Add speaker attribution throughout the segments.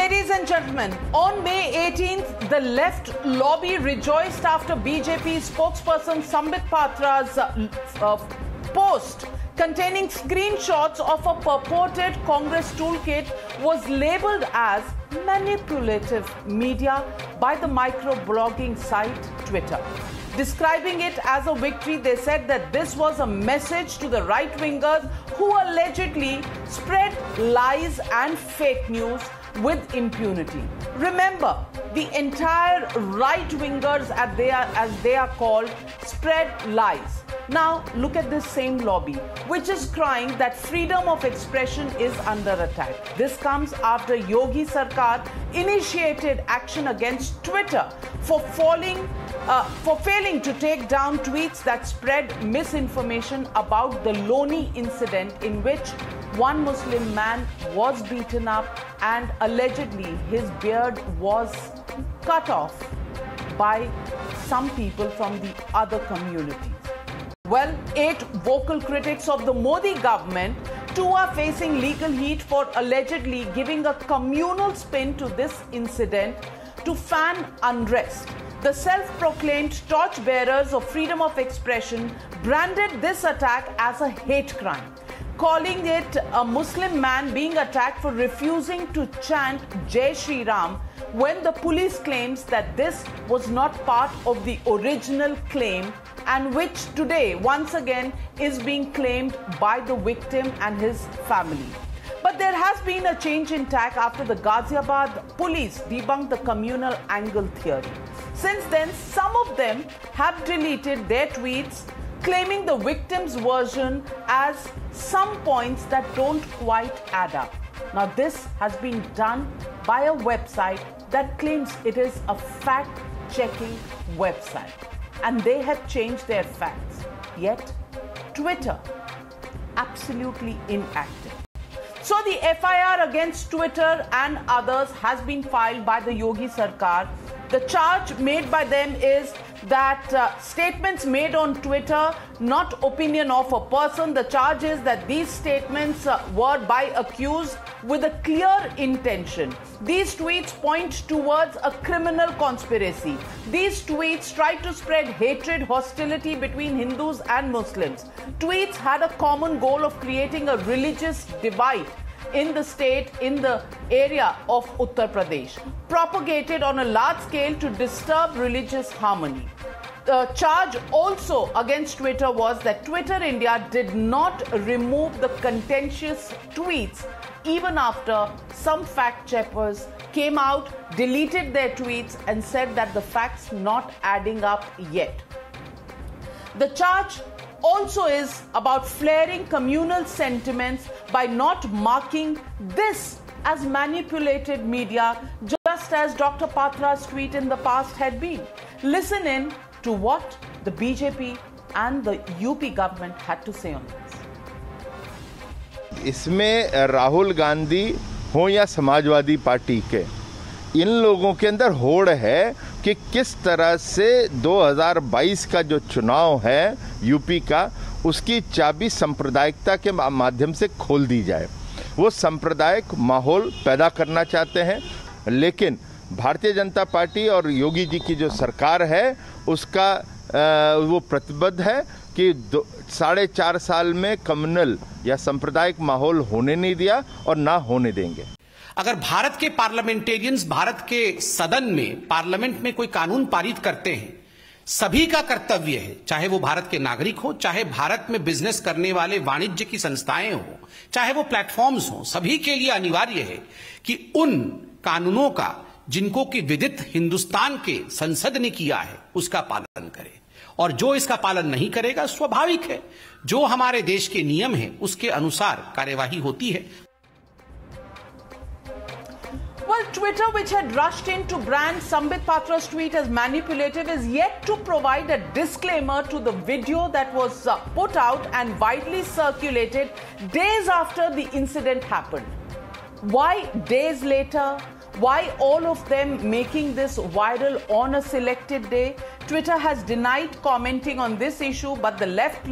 Speaker 1: Ladies and gentlemen, on May 18th, the left lobby rejoiced after BJP spokesperson Sambit Patra's post containing screenshots of a purported Congress toolkit was labelled as manipulative media by the microblogging site Twitter. Describing it as a victory, they said that this was a message to the right-wingers who allegedly spread lies and fake news with impunity. Remember, the entire right-wingers, as they are called, spread lies. Now, look at this same lobby, which is crying that freedom of expression is under attack. This comes after Yogi Sarkar initiated action against Twitter for failing to take down tweets that spread misinformation about the Loni incident in which one Muslim man was beaten up and allegedly his beard was cut off by some people from the other communities. Well, 8 vocal critics of the Modi government, 2 are facing legal heat for allegedly giving a communal spin to this incident to fan unrest. The self-proclaimed torchbearers of freedom of expression branded this attack as a hate crime, calling it a Muslim man being attacked for refusing to chant Jai Shri Ram when the police claims that this was not part of the original claim, and which today once again is being claimed by the victim and his family. But there has been a change in tack after the Ghaziabad police debunked the communal angle theory. Since then, some of them have deleted their tweets, claiming the victim's version as some points that don't quite add up. Now, this has been done by a website that claims it is a fact-checking website, and they have changed their facts. Yet, Twitter, absolutely inactive. So the FIR against Twitter and others has been filed by the Yogi Sarkar. The charge made by them is that statements made on Twitter, not opinion of a person. The charge is that these statements were by accused with a clear intention. These tweets point towards a criminal conspiracy. These tweets try to spread hatred, hostility between Hindus and Muslims. Tweets had a common goal of creating a religious divide in the state, in the area of Uttar Pradesh, propagated on a large scale to disturb religious harmony. The charge also against Twitter was that Twitter India did not remove the contentious tweets even after some fact-checkers came out, deleted their tweets and said that the facts not adding up yet. The charge also is about flaring communal sentiments by not marking this as manipulated media, just as Dr. Patra's tweet in the past had been. Listen in to what the BJP and the UP government had to say on this.
Speaker 2: इसमें राहुल गांधी हो या Samajwadi party के, इन लोगों के अंदर होड़ है कि किस तरह से 2022 का जो चुनाव है यूपी का, उसकी चाबी सांप्रदायिकता के माध्यम से खोल दी जाए। वो सांप्रदायिक माहौल पैदा करना चाहते हैं, लेकिन भारतीय जनता पार्टी और योगी जी की जो सरकार है उसका वो प्रतिबद्ध है कि 4.5 साल में कम्युनल या सांप्रदायिक माहौल होने नहीं दिया और ना होने देंगे।
Speaker 3: अगर भारत के पार्लियामेंटेरियंस भारत के सदन में, पार्लियामेंट में कोई कानून पारित करते हैं, सभी का कर्तव्य है, चाहे वो भारत के नागरिक हो, चाहे भारत में बिजनेस करने वाले वाणिज्य की संस्थाएं हो, चाहे वो प्लेटफॉर्म्स हो, सभी के लिए अनिवार्य है कि उन कानूनों का जिनको कि विदित हिंदुस्तान के संसद ने किया है उसका पालन करे, और जो इसका पालन नहीं करेगा स्वाभाविक है, जो हमारे देश के नियम हैं उसके अनुसार कार्यवाही होती है।
Speaker 1: Well, Twitter, which had rushed in to brand Sambit Patra's tweet as manipulative, is yet to provide a disclaimer to the video that was put out and widely circulated days after the incident happened. Why days later? Why all of them making this viral on a selected day? Twitter has denied commenting on this issue, but the left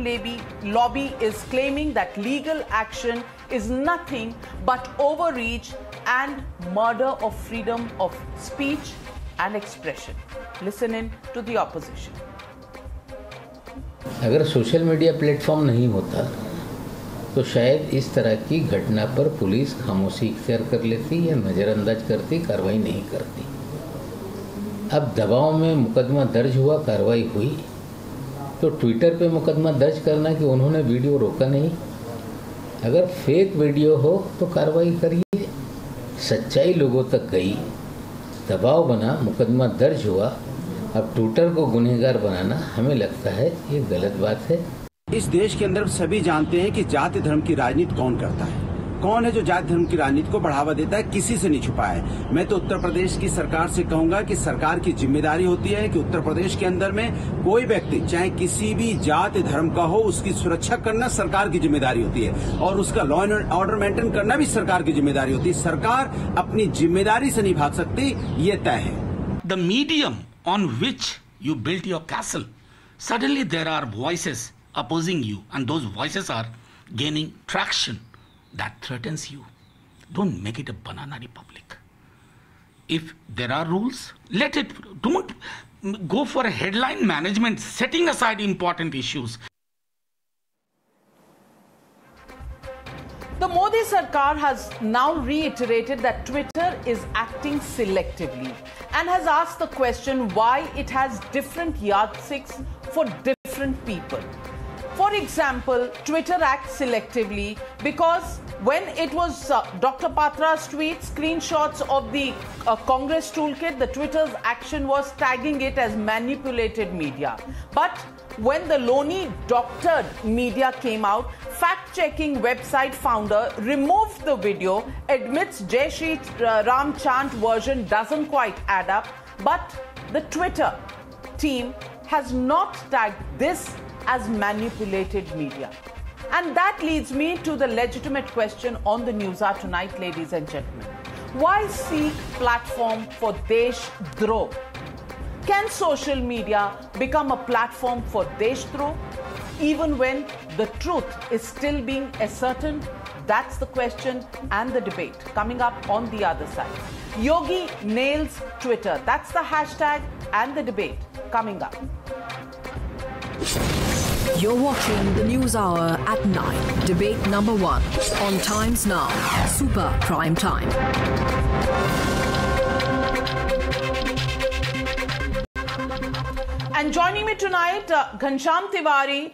Speaker 1: lobby is claiming that legal action is nothing but overreach and murder of freedom of speech and expression. Listen in to the opposition.
Speaker 4: अगर social media platform नहीं होता तो शायद इस तरह की घटना पर पुलिस खामोशी इख्तियार कर लेती या नज़रअंदाज करती, कार्रवाई नहीं करती। अब दबाव में मुकदमा दर्ज हुआ, कार्रवाई हुई, तो ट्विटर पे मुकदमा दर्ज करना कि उन्होंने वीडियो रोका नहीं। अगर फेक वीडियो हो तो कार्रवाई करिए। सच्चाई लोगों तक गई, दबाव बना, मुकदमा दर्ज हुआ। अब ट्विटर को गुनहगार बनाना हमें लगता है ये गलत बात है।
Speaker 5: इस देश के अंदर सभी जानते हैं कि जाति धर्म की राजनीति कौन करता है, कौन है जो जाति धर्म की राजनीति को बढ़ावा देता है, किसी से नहीं छुपा है। मैं तो उत्तर प्रदेश की सरकार से कहूंगा कि सरकार की जिम्मेदारी होती है कि उत्तर प्रदेश के अंदर में कोई व्यक्ति चाहे किसी भी जाति धर्म का हो, उसकी सुरक्षा करना सरकार की जिम्मेदारी होती है और उसका लॉ एंड ऑर्डर मेंटेन करना भी सरकार की जिम्मेदारी होती है। सरकार अपनी जिम्मेदारी से नहीं भाग सकती, ये तय है।
Speaker 3: The medium on which you built your castle, suddenly there are voices opposing you, and those voices are gaining traction. That threatens you. Don't make it a banana republic. If there are rules, let it. Don't go for a headline management, setting aside important issues.
Speaker 1: The Modi Sarkar has now reiterated that Twitter is acting selectively and has asked the question why it has different yardsticks for different people. For example, Twitter acts selectively because when it was Dr. Patra's tweet, screenshots of the Congress toolkit, the Twitter's action was tagging it as manipulated media. But when the Loni doctored media came out, fact-checking website founder removed the video, admits Jai Shri Ram chant version doesn't quite add up, but the Twitter team has not tagged this as manipulated media. And that leads me to the legitimate question on the News Hour tonight, ladies and gentlemen. Why seek platform for Deshdroh? Can social media become a platform for Deshdroh even when the truth is still being ascertained? That's the question and the debate coming up on the other side. Yogi nails Twitter. That's the hashtag and the debate coming up.
Speaker 6: You're watching the News Hour at 9. Debate number 1 on Times Now. Super Prime Time.
Speaker 1: And joining me tonight, Ghanshyam Tiwari,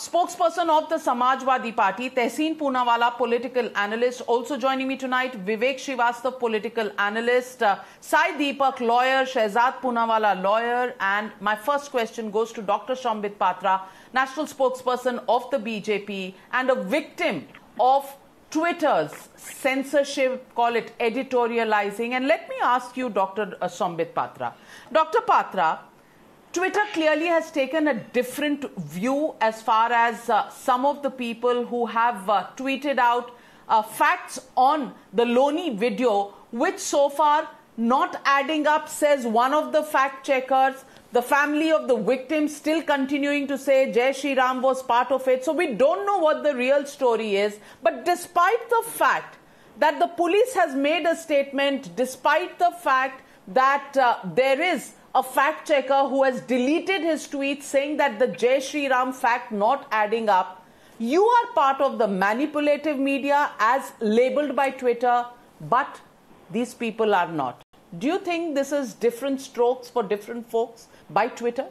Speaker 1: spokesperson of the Samajwadi Party, Tehseen Poonawala, political analyst. Also joining me tonight, Vivek Srivastava, political analyst, Sai Deepak, lawyer, Shehzad Poonawala, lawyer. And my first question goes to Dr. Sambit Patra, national spokesperson of the BJP and a victim of Twitter's censorship, call it editorializing. And let me ask you, Dr. Sambit Patra. Dr. Patra, Twitter clearly has taken a different view as far as some of the people who have tweeted out facts on the Loni video, which so far not adding up, says one of the fact checkers. The family of the victim still continuing to say Jai Shri Ram was part of it. So we don't know what the real story is. But despite the fact that the police has made a statement, despite the fact that there is a fact checker who has deleted his tweet saying that the Jai Shri Ram fact not adding up, you are part of the manipulative media as labeled by Twitter, but these people are not. Do you think this is different strokes for different folks by Twitter?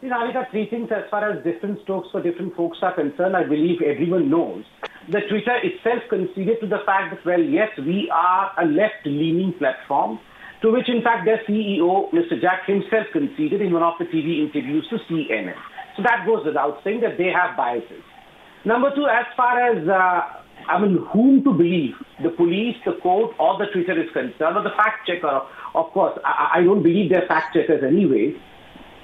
Speaker 7: You know, I got three things as far as different strokes for different folks are concerned. I believe everyone knows that Twitter itself conceded to the fact that, well, yes, we are a left-leaning platform, to which, in fact, their CEO, Mr. Jack himself, conceded in one of the TV interviews to CNN. So that goes without saying that they have biases. Number two, as far as, whom to believe, the police, the court, or the Twitter is concerned, or the fact checker, of course, I don't believe they're fact checkers anyway.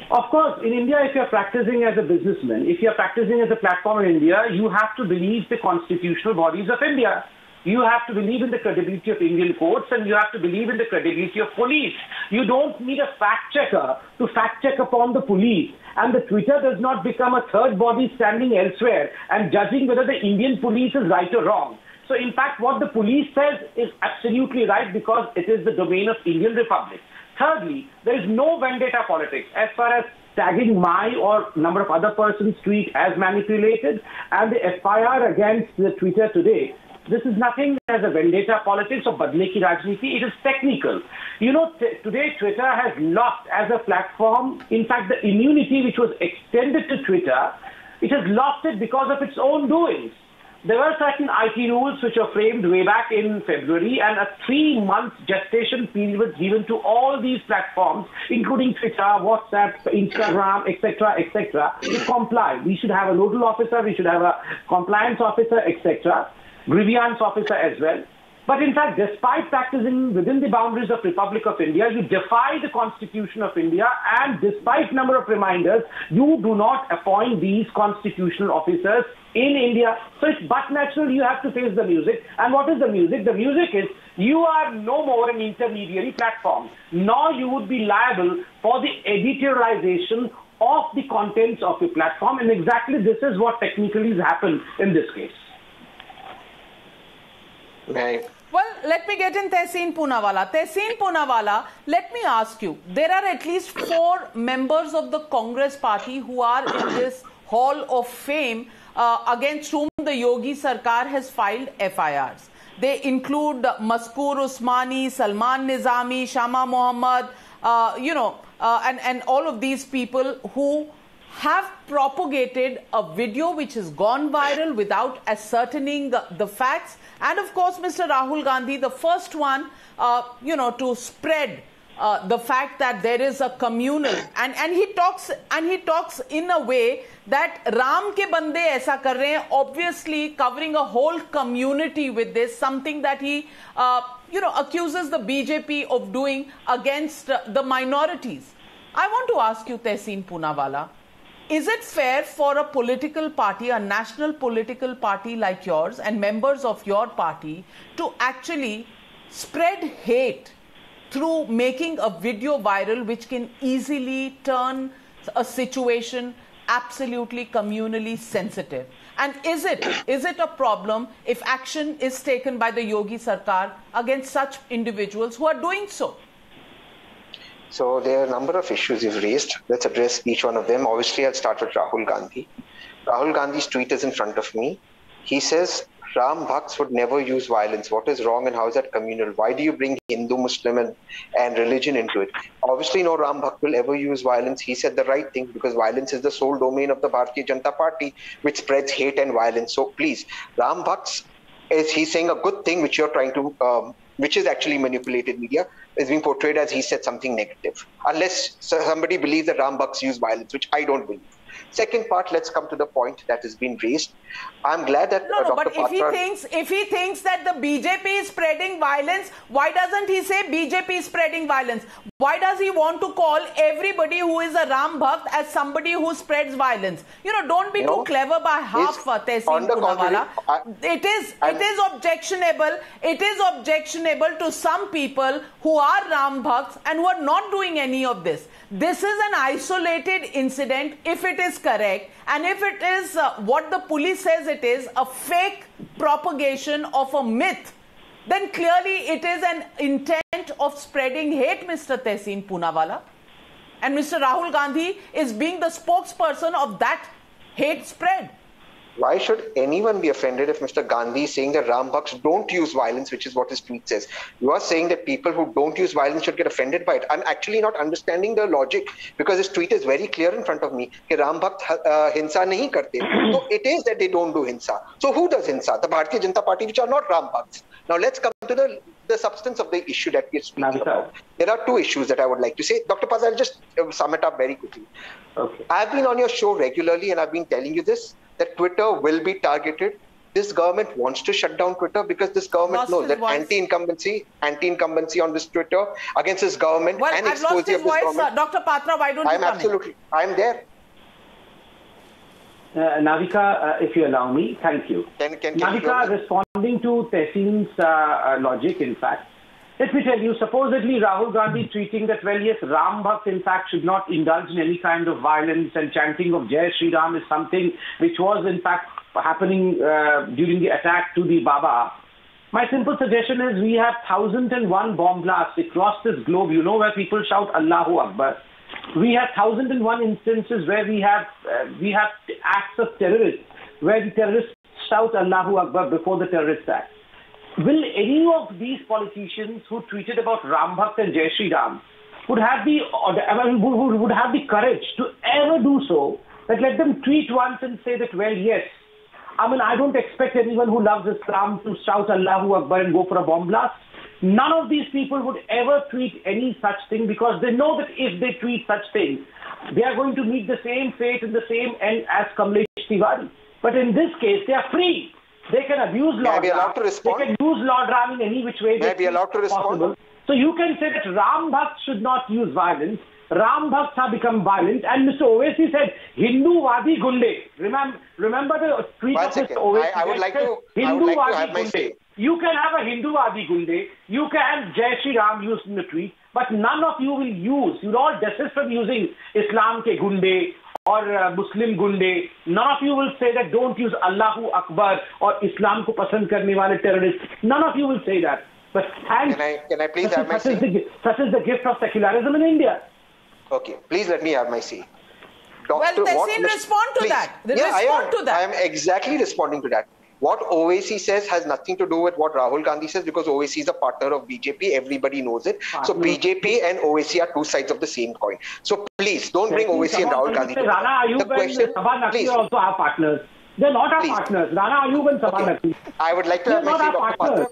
Speaker 7: Of course, in India, if you're practicing as a businessman, if you're practicing as a platform in India, you have to believe the constitutional bodies of India. You have to believe in the credibility of Indian courts, and you have to believe in the credibility of police. You don't need a fact checker to fact check upon the police. And the Twitter does not become a third body standing elsewhere and judging whether the Indian police is right or wrong. So in fact, what the police says is absolutely right because it is the domain of Indian Republic. Thirdly, there is no vendetta politics as far as tagging my or number of other persons' tweet as manipulated, and the FIR against the Twitter today. This is nothing as a vendetta politics or badle ki rajniti. It is technical. You know, today Twitter has lost as a platform, in fact, the immunity which was extended to Twitter, it has lost it because of its own doings. There were certain IT rules which were framed way back in February, and a 3-month gestation period was given to all these platforms, including Twitter, WhatsApp, Instagram, etc., to comply. We should have a nodal officer, we should have a compliance officer, etc., grievance officer as well. But in fact, despite practicing within the boundaries of Republic of India, you defy the Constitution of India, and despite number of reminders, you do not appoint these constitutional officers in India. So it's but natural you have to face the music. And what is the music? The music is you are no more an intermediary platform, nor you would be liable for the editorialization of the contents of your platform. And exactly this is what technically has happened in this case.
Speaker 1: Right. Well, let me get in Tehseen Poonawalla. Tehseen Poonawalla, let me ask you, there are at least 4 members of the Congress party who are in this Hall of Fame against whom the Yogi Sarkar has filed FIRs. They include Maskur Usmani, Salman Nizami, Shama Mohammad, and all of these people who have propagated a video which has gone viral without ascertaining the facts. And of course, Mr. Rahul Gandhi, the first one, to spread the fact that there is a communal, and he talks in a way that Ram ke bande aisa kar rahe hain, obviously covering a whole community with this, something that he accuses the BJP of doing against the minorities. I want to ask you, Tehseen Poonawalla, is it fair for a political party, a national political party like yours and members of your party to actually spread hate through making a video viral which can easily turn a situation absolutely communally sensitive? And is it a problem if action is taken by the Yogi Sarkar against such individuals who are doing so?
Speaker 8: So there are a number of issues you've raised. Let's address each one of them. Obviously, I'll start with Rahul Gandhi. Rahul Gandhi's tweet is in front of me. He says, Ram Bhakts would never use violence. What is wrong and how is that communal? Why do you bring Hindu, Muslim and religion into it? Obviously, no Ram Bhakt will ever use violence. He said the right thing because violence is the sole domain of the Bharatiya Janata Party, which spreads hate and violence. So please, Ram Bhakts, he's saying a good thing which you're trying to, which is actually manipulated media, is being portrayed as he said something negative. Unless somebody believes that Ram Bhakts use violence, which I don't believe. Second part, let's come to the point that has been raised. I'm glad that Dr.
Speaker 1: But if he thinks that the BJP is spreading violence, why doesn't he say BJP is spreading violence? Why does he want to call everybody who is a Ram Bhakt as somebody who spreads violence? Don't be too clever by half, Tehseen Poonawalla. It is objectionable. It is objectionable to some people who are Ram Bhakts and who are not doing any of this. This is an isolated incident if it is correct, and if it is what the police says it is, a fake propagation of a myth, then clearly it is an intent of spreading hate, Mr. Tehseen Poonawalla. And Mr. Rahul Gandhi is being the spokesperson of that hate spread.
Speaker 8: Why should anyone be offended if Mr. Gandhi is saying that Ram Bhakts don't use violence, which is what his tweet says? You are saying that people who don't use violence should get offended by it. I'm actually not understanding the logic because his tweet is very clear in front of me. That Ram Bhakt hinsa nahi karte. So it is that they don't do hinsa. So who does hinsa? The Bharatiya Janata Party, which are not Ram Bhakts. Now let's come to the substance of the issue that we are speaking about. There are 2 issues that I would like to say. Dr. Paz, I'll just sum it up very quickly. Okay. I've been on your show regularly and I've been telling you this, that Twitter will be targeted. This government wants to shut down Twitter because this government knows that anti-incumbency on this Twitter against this government and exposure of this government.
Speaker 1: Dr. Patra, why don't you come in?
Speaker 8: I'm there.
Speaker 7: Navika, if you allow me, thank you. Navika, responding to Tehsin's logic, in fact, let me tell you, supposedly Rahul Gandhi tweeting that, well, yes, Ram Bhakt, in fact, should not indulge in any kind of violence, and chanting of Jai Shri Ram is something which was, in fact, happening during the attack to the Baba. My simple suggestion is we have 1,001 bomb blasts across this globe, where people shout Allahu Akbar. We have 1,001 instances where we have acts of terrorists, where the terrorists shout Allahu Akbar before the terrorist act. Will any of these politicians who tweeted about Ram Bhakt and Jai Shri Ram would have the courage to ever do so, that let them tweet once and say that, well, yes, I don't expect anyone who loves Islam to shout Allahu Akbar and go for a bomb blast. None of these people would ever tweet any such thing, because they know that if they tweet such things, they are going to meet the same fate and the same end as Kamlesh Tiwari. But in this case, they are free. They can abuse Lord Ram. They can use Lord Ram in any which way they possible. So you can say that Ram Bhakt should not use violence. Ram Bhakts have become violent. And Mr. Owaisi said, Hindu Wadi Gunde. Remember the tweet of Mr. Owaisi?
Speaker 8: I would like to have my say.
Speaker 7: You can have a Hindu Wadi Gunde. You can have Jai Shri Ram used in the tweet. But none of you will use. You'll all desist from using Islam ke Gunde or Muslim Gunde. None of you will say that don't use Allahu Akbar or Islam ko pasand karne wale terrorists. None of you will say that. But thanks.
Speaker 8: Can I please have my say?
Speaker 7: Such is the gift of secularism in India.
Speaker 8: Okay, please let me have my say.
Speaker 1: Tehsin, respond to that.
Speaker 8: I am exactly responding to that. What Owaisi says has nothing to do with what Rahul Gandhi says, because Owaisi is a partner of BJP. Everybody knows it. So BJP and Owaisi are two sides of the same coin. So please don't bring Owaisi and Rahul Gandhi.
Speaker 7: Rana Ayub and Sabha Naqvi also are partners. They're not our partners. Rana Ayub and Sabha Naqvi.
Speaker 8: I would like to have my say, Dr. Patra.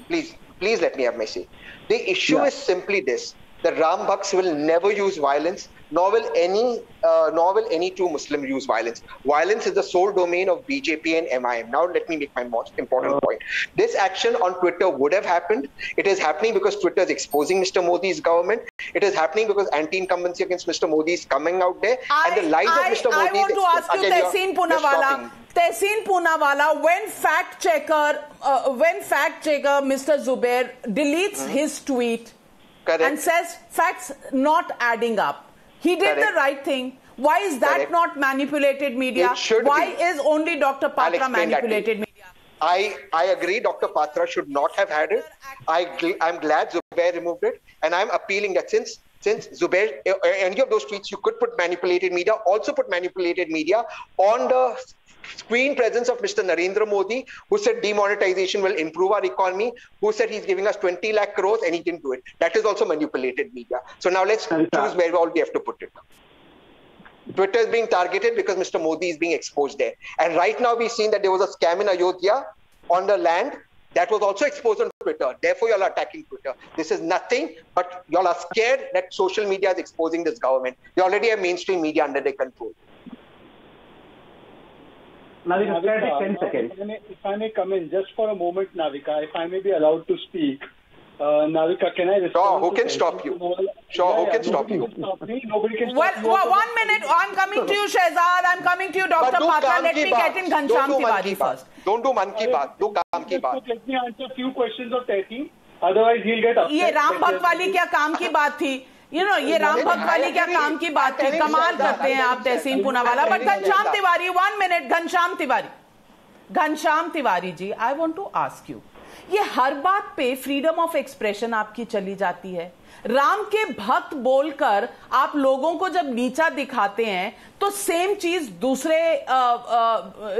Speaker 8: Please let me have my say. The issue is simply this. The Ram Bhakts will never use violence, nor will any two Muslims use violence. Violence is the sole domain of BJP and MIM. Now let me make my most important point. This action on Twitter would have happened. It is happening because Twitter is exposing Mr. Modi's government. It is happening because anti-incumbency against Mr. Modi is coming out there. And the lies of Mr. Modi...
Speaker 1: I want to ask you, Tehsin Poonawalla. Tehsin Poonawalla, when fact checker Mr. Zubair deletes his tweet, correct, and says facts not adding up, he did the right thing. Why is that not manipulated media? Why is only Dr. Patra manipulated media?
Speaker 8: I agree, Dr. Patra should not have had it. I'm glad Zubair removed it, and I'm appealing that since Zubair, any of those tweets, you could put manipulated media, also put manipulated media on the screen presence of Mr. Narendra Modi, who said demonetization will improve our economy, who said he's giving us 20 lakh crores, and he didn't do it. That is also manipulated media. So now let's choose where all we have to put it. Twitter is being targeted because Mr. Modi is being exposed there. And right now we've seen that there was a scam in Ayodhya on the land that was also exposed on Twitter. Therefore, y'all are attacking Twitter. This is nothing, but y'all are scared that social media is exposing this government. They already have mainstream media under their control.
Speaker 7: Navika, 10 seconds.
Speaker 9: If I may come in just for a moment, Navika, if I may be allowed to speak. Navika, can I respond?
Speaker 8: Sure, who can stop you? Who can stop you?
Speaker 9: Nobody can stop you.
Speaker 1: 1 minute. I'm coming to you, Shehzad. I'm coming to you, Dr. Patra. Let me get in Ghanshyam Tiwari first.
Speaker 8: Don't do man ki baat. Do kaam ki baat.
Speaker 9: Let me answer a few questions of Tehsin. Otherwise, he'll get upset.
Speaker 1: ये राम भक्त वाली क्या काम की बात थी? ये राम भक्त वाली क्या काम की बात थी? कमाल करते हैं आप, तहसीन Poonawalla. But Ghanshyam Tiwari, 1 minute. Ghanshyam Tiwari ji, I want to ask you. ये हर बात पे फ्रीडम ऑफ एक्सप्रेशन आपकी चली जाती है. राम के भक्त बोलकर आप लोगों को जब नीचा दिखाते हैं तो सेम चीज दूसरे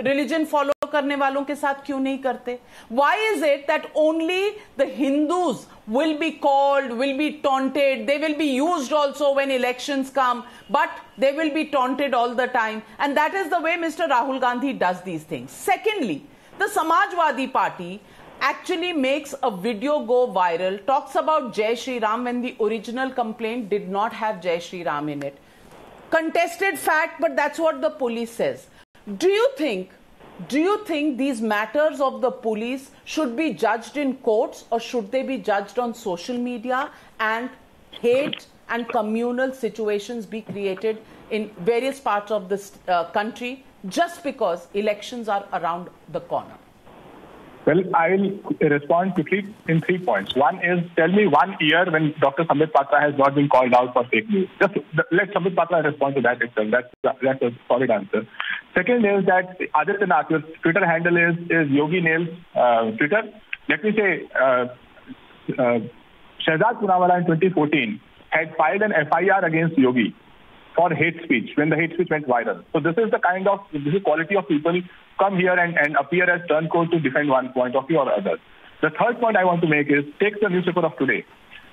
Speaker 1: रिलीजन फॉलो करने वालों के साथ क्यों नहीं करते? Why is it that only the Hindus will be called, will be taunted, they will be used also when elections come, but they will be taunted all the time, and that is the way Mr. Rahul Gandhi does these things. Secondly, the Samajwadi Party actually makes a video go viral, talks about Jai Shri Ram when the original complaint did not have Jai Shri Ram in it. Contested fact, but that's what the police says. Do you think these matters of the police should be judged in courts, or should they be judged on social media and hate and communal situations be created in various parts of this country just because elections are around the corner?
Speaker 10: Well, I will respond quickly in 3 points. One is, tell me 1 year when Dr. Sambit Patra has not been called out for fake news. Just let Sambit Patra respond to that itself. That's a solid answer. Second is that Aditya Nath, your Twitter handle is Yogi Nails Twitter. Let me say, Shehzad Poonawalla in 2014 had filed an FIR against Yogi for hate speech when the hate speech went viral. So this is the quality of people come here and appear as turncoats to defend one point of view or other. The third point I want to make is, take the newspaper of today.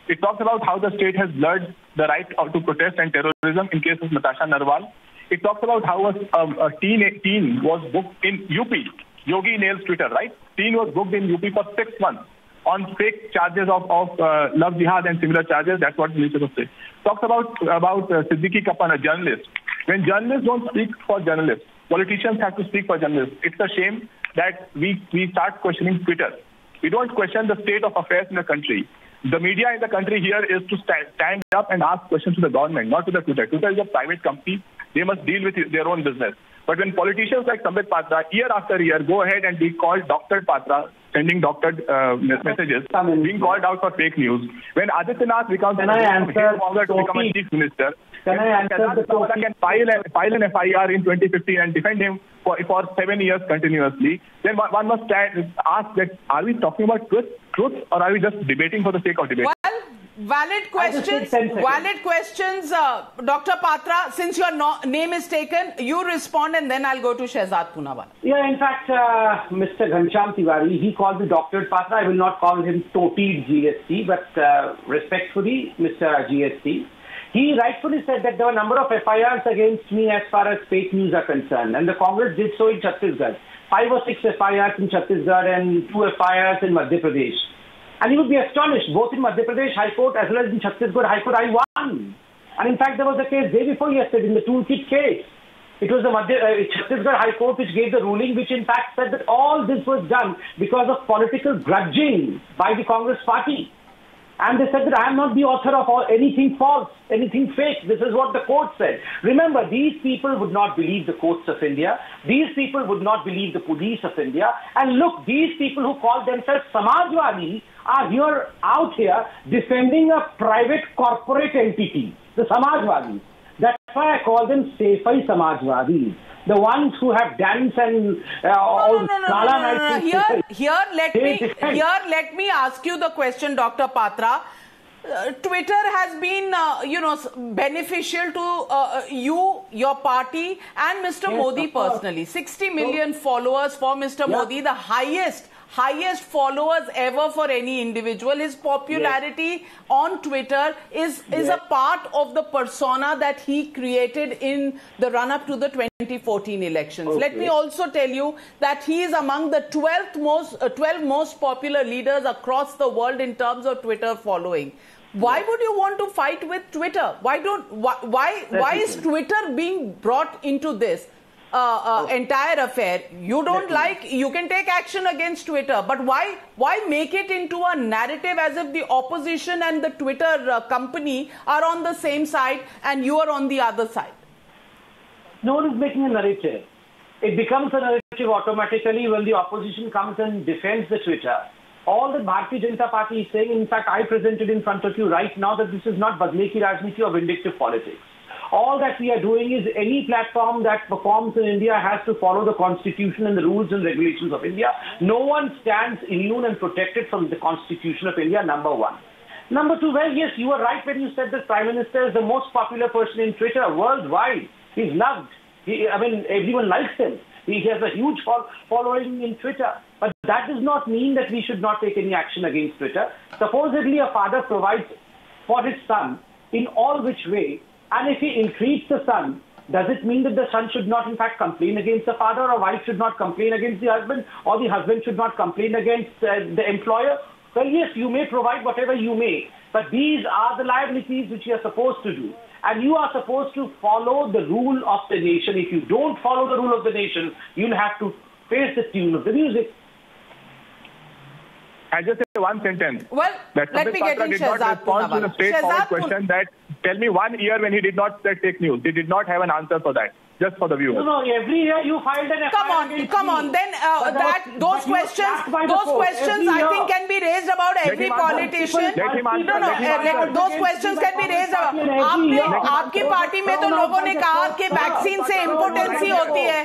Speaker 10: It talks about how the state has blurred the right to protest and terrorism in case of Natasha Narwal. It talks about how a teen was booked in UP, Yogi Nails Twitter, right? Teen was booked in UP for 6 months on fake charges of love jihad and similar charges. That's what the newspaper says. Talks about Siddiqui Kappan, a journalist. When journalists don't speak for journalists, politicians have to speak for journalists. It's a shame that we start questioning Twitter. We don't question the state of affairs in the country. The media in the country here is to stand up and ask questions to the government, not to the Twitter. Twitter is a private company. They must deal with their own business. But when politicians like Sambit Patra, year after year, go ahead and be called Dr. Patra, sending doctored messages, being called out for fake news, when Aditya Nath becomes to become a chief minister, can file an FIR in 2015 and defend him for 7 years continuously, then one must ask that, are we talking about truth or are we just debating for the sake of debating?
Speaker 1: Well, valid questions, Dr. Patra. Since your name is taken, you respond and then I'll go to Shehzad Poonawalla.
Speaker 7: Yeah, in fact, Mr. Ghanshyam Tiwari, he called me Dr. Patra. I will not call him Toti GST, but respectfully, Mr. GST. He rightfully said that there were a number of FIRs against me as far as fake news are concerned, and the Congress did so in Chhattisgarh. 5 or 6 FIRs in Chhattisgarh and 2 FIRs in Madhya Pradesh. And you would be astonished, both in Madhya Pradesh High Court as well as in Chhattisgarh High Court, I won. And in fact, there was a case day before yesterday in the toolkit case. It was the Chhattisgarh High Court which gave the ruling, which in fact said that all this was done because of political grudging by the Congress party. And they said that I am not the author of anything false, anything fake. This is what the court said. Remember, these people would not believe the courts of India. These people would not believe the police of India. And look, these people who call themselves Samajwadi are out here defending a private corporate entity, the Samajwadis. That's why I call them Sefai Samajwadis. The ones who have danced and all Kala nights.
Speaker 1: Here, let me ask you the question, Dr. Patra. Twitter has been, beneficial to you, your party, and Mr. Modi personally. 60 million followers for Mr. Modi, the highest followers ever for any individual. His popularity on Twitter is a part of the persona that he created in the run-up to the 2014 elections. Let me also tell you that he is among the 12 most popular leaders across the world in terms of Twitter following. Why would you want to fight with Twitter? Why is Twitter being brought into this entire affair? You don't you can take action against Twitter, but why make it into a narrative as if the opposition and the Twitter company are on the same side and you are on the other side?
Speaker 7: No one is making a narrative. It becomes a narrative automatically when the opposition comes and defends the Twitter. All that Bharatiya Janata Party is saying, in fact, I presented in front of you right now that this is not Badme ki Rajniti or vindictive politics. All that we are doing is any platform that performs in India has to follow the constitution and the rules and regulations of India. No one stands immune and protected from the constitution of India, number one. Number two, well, yes, you were right when you said that Prime Minister is the most popular person in Twitter worldwide. He's loved. Everyone likes him. He has a huge following in Twitter. But that does not mean that we should not take any action against Twitter. Supposedly a father provides for his son in all which way, and if he entreats the son, does it mean that the son should not in fact complain against the father, or wife should not complain against the husband, or the husband should not complain against the employer? Well, yes, you may provide whatever you may, but these are the liabilities which you are supposed to do. And you are supposed to follow the rule of the nation. If you don't follow the rule of the nation, you'll have to face the tune of the music.
Speaker 10: I just say one sentence.
Speaker 1: Well, let me get in Shehzad
Speaker 10: Poonawalla. To the straightforward question that, tell me 1 year when he did not take news. He did not have an answer for that. just for the viewers.
Speaker 7: No, every year you filed an FIR.
Speaker 1: Come on. Then those questions I think can be raised about every politician. Those questions can be raised about. आपकी party में तो लोगों ने कहा कि vaccine से impotency होती है.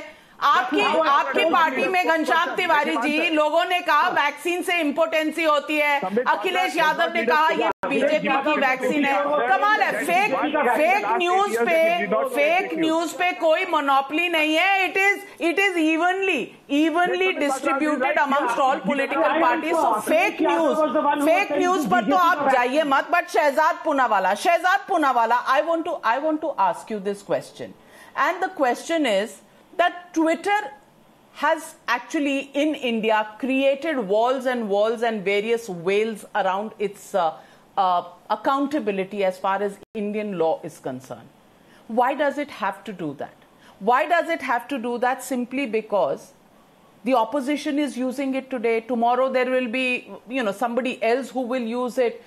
Speaker 1: आपकी पार्टी में घनश्याम तिवारी जी, लोगों ने कहा वैक्सीन से इम्पोर्टेंसी होती है. अखिलेश यादव ने कहा ये बीजेपी की वैक्सीन है. कमाल है. फेक न्यूज पे कोई मोनोपोली नहीं है. It is evenly distributed amongst all political parties. So fake news पर तो आप जाइए मत. But Shehzad Poonawalla, I want to ask you this question, and the question is that Twitter has actually in India created walls and various veils around its accountability as far as Indian law is concerned. Why does it have to do that? Why does it have to do that? Simply because the opposition is using it today. Tomorrow there will be, somebody else who will use it.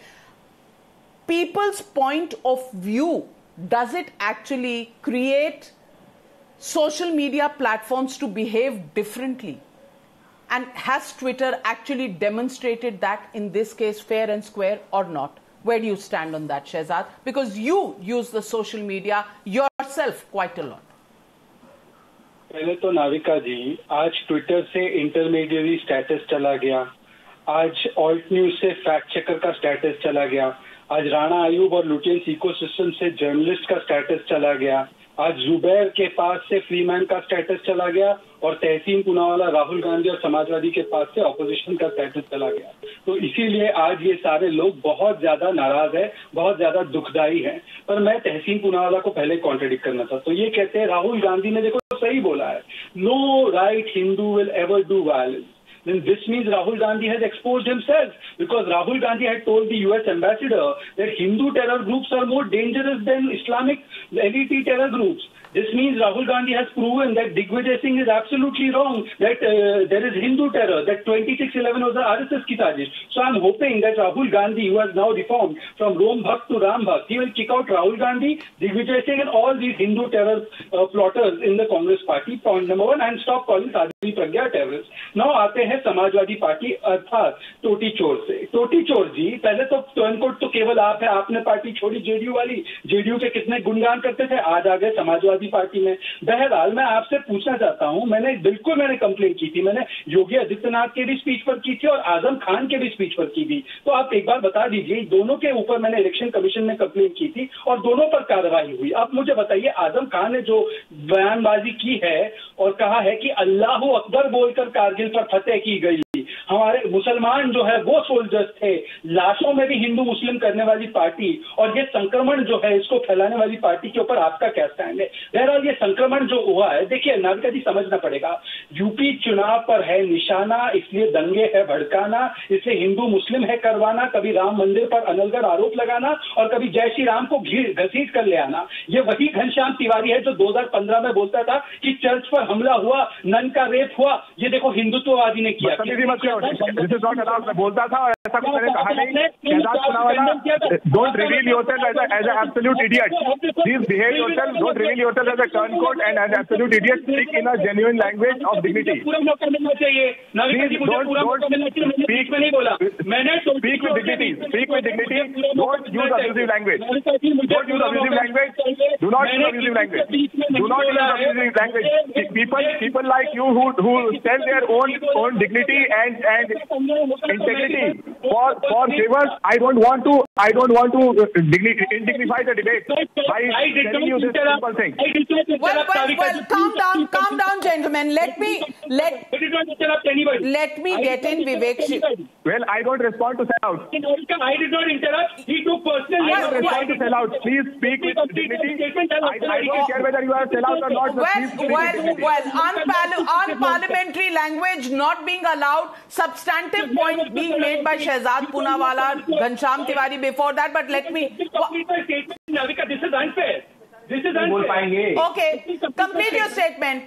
Speaker 1: People's point of view, does it actually create social media platforms to behave differently? And has Twitter actually demonstrated that in this case fair and square or not? Where do you stand on that, Shehzad? Because you use the social media yourself quite a lot.
Speaker 9: पहले तो नाविका जी, आज Twitter से intermediary status चला गया, आज alt news से fact checker का status चला गया, आज राणा आयूब और लुटियंस इकोसिस्टम से जर्नलिस्ट का स्टेटस चला गया, आज जुबैर के पास से फ्रीमैन का स्टेटस चला गया, और तहसीन पूनावाला, राहुल गांधी और समाजवादी के पास से ऑपोजिशन का स्टेटस चला गया. तो इसीलिए आज ये सारे लोग बहुत ज्यादा नाराज है, बहुत ज्यादा दुखदाई है. पर मैं तहसीन पूनावाला को पहले कॉन्ट्रडिक्ट करना था. तो ये कहते हैं राहुल गांधी ने देखो सही बोला है, no right Hindu will ever do violence. Then this means Rahul Gandhi has exposed himself, because Rahul Gandhi had told the US ambassador that Hindu terror groups are more dangerous than Islamic elite terror groups. This means Rahul Gandhi has proven that Digvijay Singh is absolutely wrong, that there is Hindu terror, that 26/11 was the RSS ki sajish. So I'm hoping that Rahul Gandhi, who has now reformed from Rom Bhakt to Ram Bhakt, he will kick out Rahul Gandhi, Digvijay Singh and all these Hindu terror plotters in the Congress party, point number one, and stop calling Sadhvi Pragya terrorists. Now आते हैं Samajwadi party अर्थात टोटी चोर से. टोटी चोर जी, पहले तो टर्नकोट तो केवल आप है, आपने पार्टी छोड़ी जेडीयू वाली, जेडीयू के कितने गुणगान करते थे, आज आ गए समाजवादी पार्टी में. बहरहाल मैं आपसे पूछना चाहता हूं, मैंने कंप्लेंट की थी, मैंने योगी आदित्यनाथ के भी स्पीच पर की थी और आजम खान के भी स्पीच पर की थी. तो आप एक बार बता दीजिए, दोनों के ऊपर मैंने इलेक्शन कमीशन में कंप्लेंट की थी और दोनों पर कार्रवाई हुई. अब मुझे बताइए, आजम खान ने जो बयानबाजी की है और कहा है कि अल्लाह अकबर बोलकर कारगिल पर फतेह की गई, हमारे मुसलमान जो है वो सोल्जर्स थे, लाशों में भी हिंदू मुस्लिम करने वाली पार्टी, और ये संक्रमण जो है इसको फैलाने वाली पार्टी के ऊपर आपका क्या स्टैंड है? बहरहाल ये संक्रमण जो हुआ है, देखिए नाविका जी समझना पड़ेगा, यूपी चुनाव पर है निशाना, इसलिए दंगे है भड़काना, इसलिए हिंदू मुस्लिम है करवाना, कभी राम मंदिर पर अनलगढ़ आरोप लगाना और कभी जय श्री राम को घसीट कर ले आना. ये वही घनश्याम तिवारी है जो 2015 में बोलता था कि चर्च पर हमला हुआ, नन का रेप हुआ, ये देखो हिंदुत्ववादी ने किया.
Speaker 10: बोलता था और ऐसा कुछ मैंने कहा नहीं. Shahzad Poonawalla, don't reveal yourself as an absolute idiot. Please behave yourself. Don't reveal yourself as a turncoat and as an absolute idiot. Speak in a genuine language of dignity. Please don't speak with dignity. Speak with dignity. Don't use abusive language. Don't use abusive language. Do not use abusive language. Do not use abusive language. People like you who sell their own dignity and integrity for favors. I don't want to indignify the debate by telling you this simple thing.
Speaker 1: Well, calm down, gentlemen. Let me get in Vivek.
Speaker 10: Well, I don't respond to sellouts.
Speaker 9: I did not interrupt. He took personally.
Speaker 10: I don't respond to sellouts. Please speak with dignity. I don't care whether you are sellout or not.
Speaker 1: Unparliamentary language not being allowed. Substantive point being made by Shehzad Poonawalla, Ghanshyam Tiwari before that. But let me.
Speaker 9: Navika, this is unfair. This is unfair.
Speaker 1: Okay, complete your statement.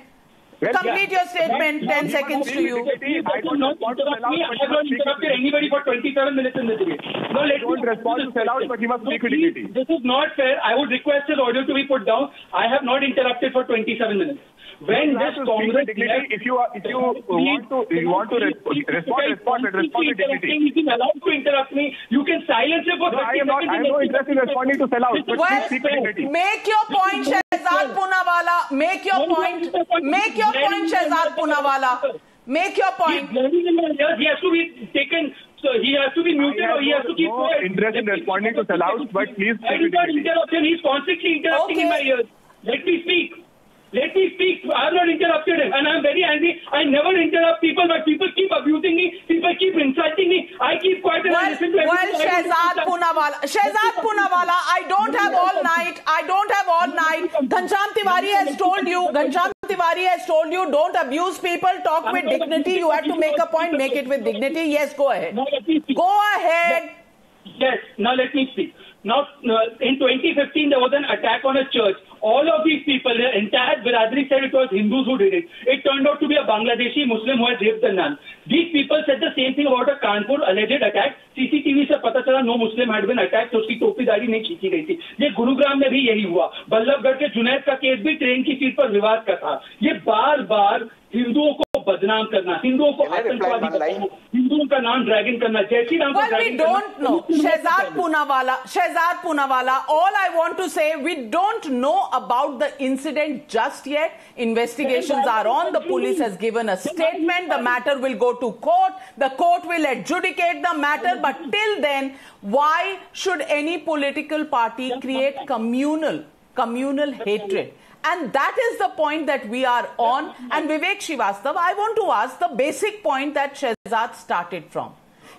Speaker 1: Complete your statement. 10 seconds to you.
Speaker 10: I don't respond to sell out.
Speaker 9: I have not interrupted anybody for 27 minutes in the debate. No,
Speaker 10: I don't respond to sell out, but he must speak with dignity.
Speaker 9: This is not fair. I would request his audio to be put down. I have not interrupted for 27 minutes. When this Congress,
Speaker 10: if you want to respond with dignity.
Speaker 9: He's been allowed to interrupt me. You can silence him for 30 seconds.
Speaker 10: I have no interest in responding to sell out. But please speak with dignity.
Speaker 1: Make your point, Shehzad Poonawalla. Make your point. Make your point, Shehzad Poonawalla. Make your point.
Speaker 9: He has to be taken. So he has to be muted or he has to keep quiet.
Speaker 10: Interest in responding to sell out, but please speak with dignity.
Speaker 9: He's constantly interrupting in my ears. Let me speak. Let me speak. I have not interrupted him and I am very angry. I never interrupt people, but people keep abusing me. People keep insulting me. I keep quiet and I listen to everything.
Speaker 1: Well, Shehzad Poonawalla, I don't have all night. Ghanshyam Tiwari has told you, don't abuse people, talk with dignity. You have to make a point, make it with dignity. Yes, go ahead. Go ahead.
Speaker 9: Yes, now let me speak. Now, in 2015, there was an attack on a church. All of these people, the entire Biradari said it was Hindus who did it. It turned out to be a Bangladeshi Muslim who had raped a nun. These people said the same thing about a Kanpur alleged attack. CCTV से पता चला no Muslim had been attacked, तो उसकी टोपी दाढ़ी नहीं खींची गई थी. ये गुरुग्राम में भी यही हुआ. बल्लभगढ़ के जुनैद का केस भी ट्रेन की सीट पर विवाद का था. ये बार-बार हिंदुओं को बदनाम करना, हिंदुओं को आतंकवादी बनाना, हिंदुओं का नाम ड्रैगन करना, जैसी नाम
Speaker 1: Well, we don't know. Shehzad Poonawalla, all I want to say, we don't know about the incident just yet. Investigations are on. The police has given a statement. The matter will go to court. The court will adjudicate the matter. But till then, why should any political party create communal hatred? And that is the point that we are on. And Vivek Srivastava, I want to ask the basic point that Shehzad started from.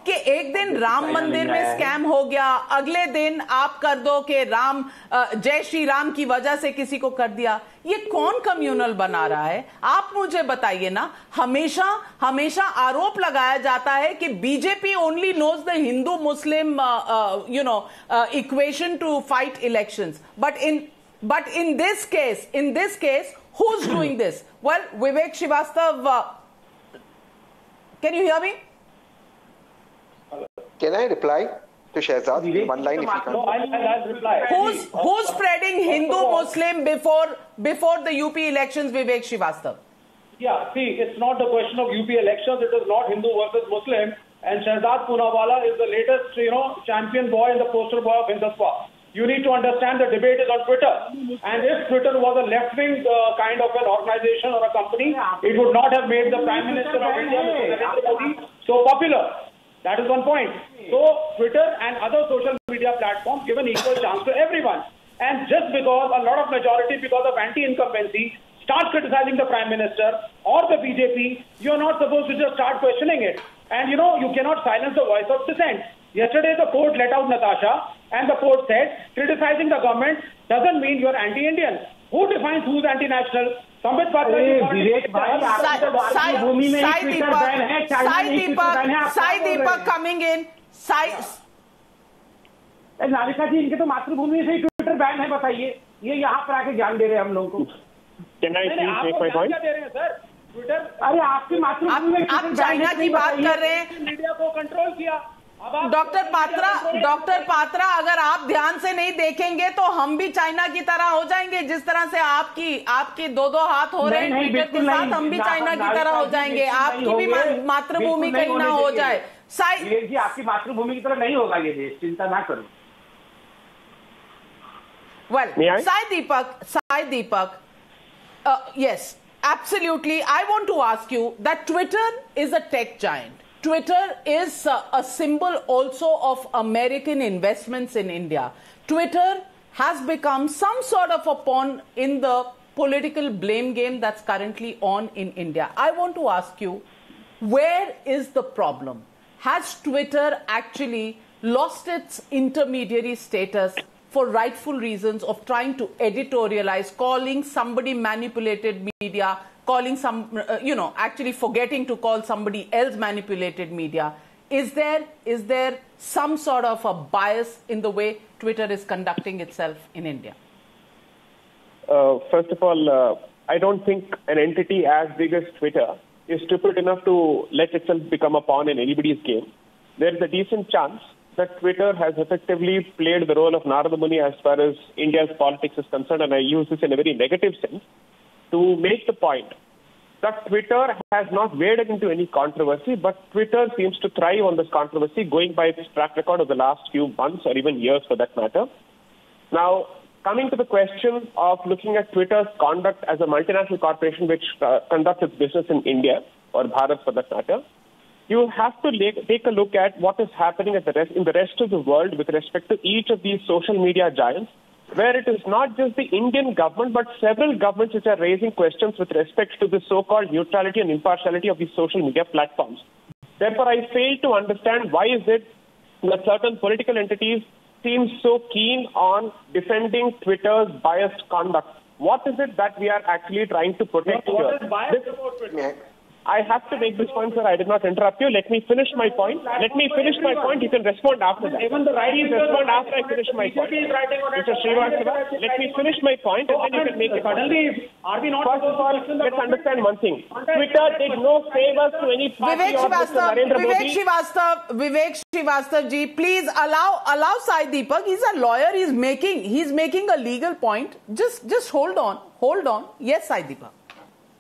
Speaker 1: कि एक दिन राम मंदिर में scam हो गया, अगले दिन आप कर दो कि राम जय श्री राम की वजह से किसी को कर दिया. ये कौन कम्युनल बना रहा है? आप मुझे बताइए ना. हमेशा आरोप लगाया जाता है कि BJP only knows the Hindu Muslim equation to fight elections. But in this case, who's doing this? Well, Vivek Srivastava, can you hear me?
Speaker 8: Can I reply to Shehzad in one line if you can?
Speaker 9: No, I'll reply.
Speaker 1: Who's spreading Hindu-Muslim before the UP elections, Vivek Srivastava?
Speaker 9: Yeah, see, it's not the question of UP elections. It is not Hindu versus Muslim. And Shehzad Poonawalla is the latest, champion boy and the poster boy of Hindutva. You need to understand the debate is on Twitter. And if Twitter was a left-wing kind of an organization or a company, it would not have made the Prime Minister of India, Mr. Narendra Modi, so popular. That is one point. So Twitter and other social media platforms give an equal chance to everyone. And just because a lot of majority, because of anti-incumbency, start criticizing the Prime Minister or the BJP, you're not supposed to just start questioning it. And you cannot silence the voice of dissent. Yesterday, the court let out Natasha, and the court said, criticizing the government doesn't mean you're anti-Indian. Who defines who's anti-national? Sambit Patra
Speaker 1: Sai Deepak coming in.
Speaker 7: Navika ji, इनके तो मातृभूमि से ही Twitter ban है, बताइए. ये यहाँ पर आके ज्ञान दे रहे हैं हम लोगों को. क्या दे रहे हैं सर? ट्विटर, अरे आपकी मातृभूमि में
Speaker 1: आप चाइना की बात कर रहे हैं.
Speaker 9: मीडिया को कंट्रोल किया.
Speaker 1: डॉक्टर पात्रा, अगर आप ध्यान से नहीं देखेंगे तो हम भी चाइना की तरह हो जाएंगे. जिस तरह से आपकी दो हाथ हो रहे हैं ट्विटर के साथ, हम भी चाइना की तरह हो जाएंगे. आपकी भी मातृभूमि कहीं ना हो जाए.
Speaker 7: जी, आपकी मातृभूमि की तरह नहीं होगा ये देश, चिंता ना करो.
Speaker 1: Well, Sai Deepak, yes, absolutely. I want to ask you that Twitter is a tech giant. Twitter is a symbol also of American investments in India. Twitter has become some sort of a pawn in the political blame game that's currently on in India. I want to ask you, where is the problem? Has Twitter actually lost its intermediary status for rightful reasons of trying to editorialize, calling somebody manipulated media, calling actually forgetting to call somebody else manipulated media? Is there some sort of a bias in the way Twitter is conducting itself in India?
Speaker 11: First of all, I don't think an entity as big as Twitter is stupid enough to let itself become a pawn in anybody's game. There is a decent chance that Twitter has effectively played the role of Narada Muni as far as India's politics is concerned, and I use this in a very negative sense, to make the point that Twitter has not waded into any controversy, but Twitter seems to thrive on this controversy, going by its track record of the last few months or even years for that matter. Now, coming to the question of looking at Twitter's conduct as a multinational corporation which conducts its business in India, or Bharat for that matter, you have to take a look at what is happening in the rest of the world with respect to each of these social media giants, where it is not just the Indian government, but several governments which are raising questions with respect to the so-called neutrality and impartiality of these social media platforms. Therefore, I fail to understand why is it that certain political entities seem so keen on defending Twitter's biased conduct. What is it that we are actually trying to protect here?
Speaker 9: What is biased about Twitter?
Speaker 11: I have to make this point, sir. I did not interrupt you. Let me finish my point. Let me finish my point. You can respond after that.
Speaker 9: Even the
Speaker 11: Please respond after I finish my point. Mr. Srivastava, let me finish my point and then you can make it.
Speaker 9: Suddenly, are we not?
Speaker 11: First of all, let's understand one thing. Twitter did no favors to any party or Mr. Narendra Modi.
Speaker 1: Vivek Srivastava ji, please allow Sai Deepak. He's a lawyer. He's making a legal point. Just hold on. Yes, Sai Deepak.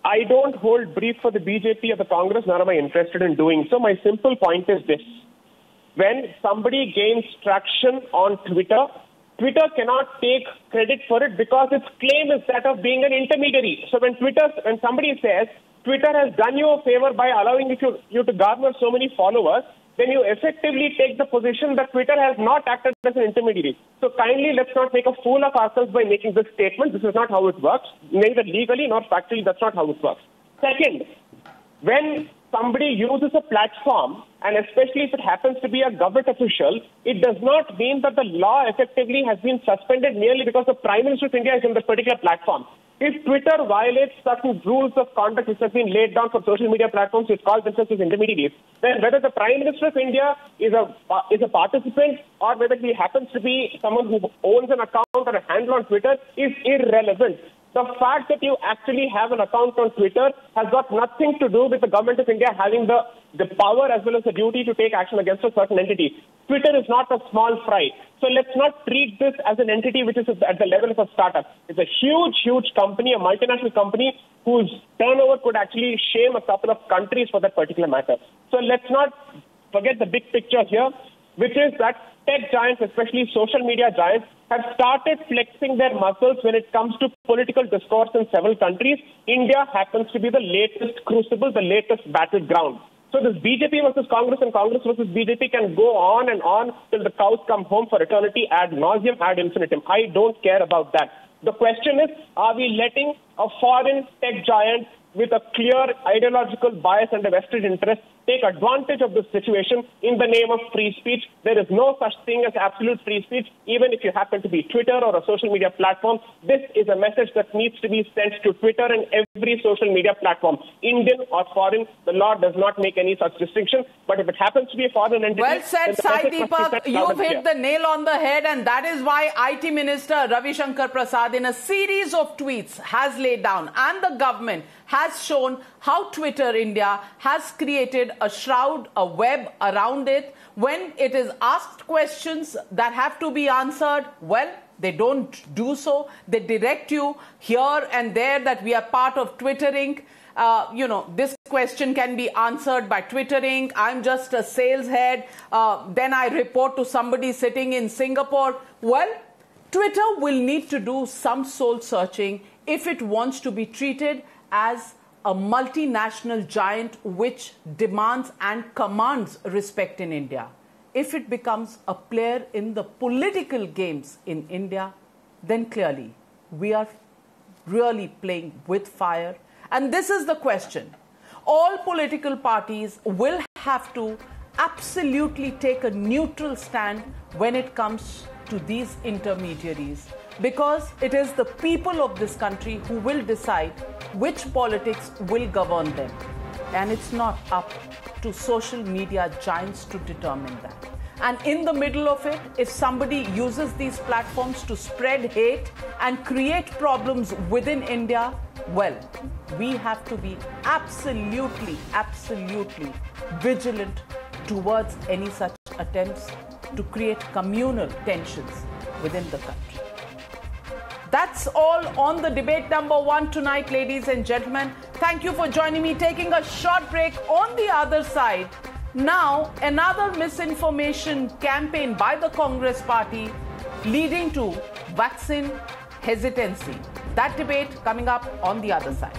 Speaker 11: I don't hold brief for the BJP or the Congress, nor am I interested in doing so. My simple point is this. When somebody gains traction on Twitter, Twitter cannot take credit for it because its claim is that of being an intermediary. So when somebody says Twitter has done you a favor by allowing you to garner so many followers, then you effectively take the position that Twitter has not acted as an intermediary. So kindly, let's not make a fool of ourselves by making this statement. This is not how it works. Neither legally nor factually, that's not how it works. Second, when somebody uses a platform, and especially if it happens to be a government official, it does not mean that the law effectively has been suspended merely because the Prime Minister of India is on that particular platform. If Twitter violates certain rules of conduct which have been laid down for social media platforms which call themselves as intermediaries, then whether the Prime Minister of India is a participant or whether he happens to be someone who owns an account or a handle on Twitter is irrelevant. The fact that you actually have an account on Twitter has got nothing to do with the government of India having the power as well as the duty to take action against a certain entity. Twitter is not a small fry. So let's not treat this as an entity which is at the level of a startup. It's a huge company, a multinational company whose turnover could actually shame a couple of countries for that particular matter. So let's not forget the big picture here, which is that tech giants, especially social media giants, have started flexing their muscles when it comes to political discourse in several countries. India happens to be the latest crucible, the latest battleground. So this BJP versus Congress and Congress versus BJP can go on and on till the cows come home for eternity, ad nauseum, ad infinitum. I don't care about that. The question is, are we letting a foreign tech giant with a clear ideological bias and a vested interest take advantage of this situation in the name of free speech? There is no such thing as absolute free speech, even if you happen to be Twitter or a social media platform. This is a message that needs to be sent to Twitter and every social media platform, Indian or foreign. The law does not make any such distinction. But if it happens to be a foreign entity...
Speaker 1: Well said, Sai Deepak. You've hit the nail on the head, and that is why IT Minister Ravi Shankar Prasad, in a series of tweets, has laid down, and the government has shown how Twitter India has created a shroud, a web around it. When it is asked questions that have to be answered, well, they don't do so. They direct you here and there that we are part of Twitter Inc. This question can be answered by Twitter Inc. I'm just a sales head. Then I report to somebody sitting in Singapore. Well, Twitter will need to do some soul searching if it wants to be treated as a multinational giant which demands and commands respect in India. If it becomes a player in the political games in India, then clearly we are really playing with fire. And this is the question. All political parties will have to absolutely take a neutral stand when it comes to these intermediaries, because it is the people of this country who will decide which politics will govern them. And it's not up to social media giants to determine that. And in the middle of it, if somebody uses these platforms to spread hate and create problems within India, well, we have to be absolutely vigilant towards any such attempts to create communal tensions within the country. That's all on the debate number 1 tonight, ladies and gentlemen. Thank you for joining me. Taking a short break. On the other side, now another misinformation campaign by the Congress party leading to vaccine hesitancy. That debate coming up on the other side.